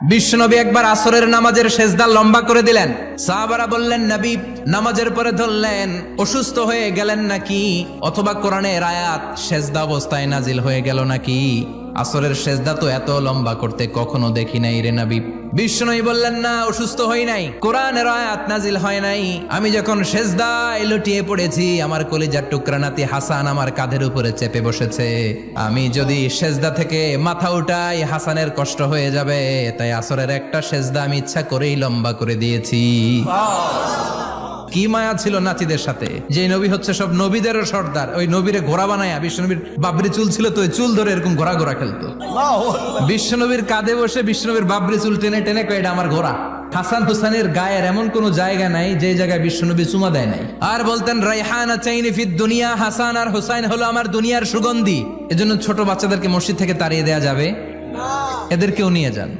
বিশ্বনবী একবার আসরের নামাজের সেজদা লম্বা করে দিলেন। সাহাবারা বললেন, নবী নামাজের পরে ধরলেন অসুস্থ হয়ে গেলেন নাকি, অথবা কোরআনের আয়াত সেজদা অবস্থায় নাজিল হয়ে গেল নাকি? আসরের সেজদা তো এত লম্বা করতে কখনো দেখি নাই রে নবী। বিশ্বনবী বললেন, না, অসুস্থ হই নাই, কোরআনের আয়াত নাজিল হয় নাই। আমি যখন সেজদায় লুটিয়ে পড়েছি, আমার কলিজার টুকরা নাতি হাসান আমার কাঁধের উপরে চেপে বসেছে। আমি যদি সেজদা থেকে মাথা উঠাই হাসানের কষ্ট হয়ে যাবে, তাই আসরের একটা সেজদা আমি ইচ্ছা করেই লম্বা করে দিয়েছি। কি মায়া ছিল নাতিদের সাথে, যে নবী হচ্ছে সব নবীদেরও সর্দার। ওই নবীরে ঘোড়া বানায়, বিশ্বনবীর বাবরি চুল ছিল তো ওই চুল ধরে এরকম ঘোড়া ঘোড়া খেলতো। বিশ্বনবীর কাঁধে বসে বিশ্বনবীর বাবরি চুল টেনে টেনে কয়, এটা আমার ঘোড়া। হাসান হুসাইনের গায়ের এমন কোন জায়গা নাই যে জায়গায় বিশ্বনবী চুমা দেয় নাই। আর বলতেন, রাইহানা চাইনি ফিদ দুনিয়া, হাসান আর হুসাইন হলো আমার দুনিয়ার সুগন্ধি। এজন্য ছোট বাচ্চাদেরকে মসজিদ থেকে তাড়িয়ে দেয়া যাবে, এদেরকেও নিয়ে যান।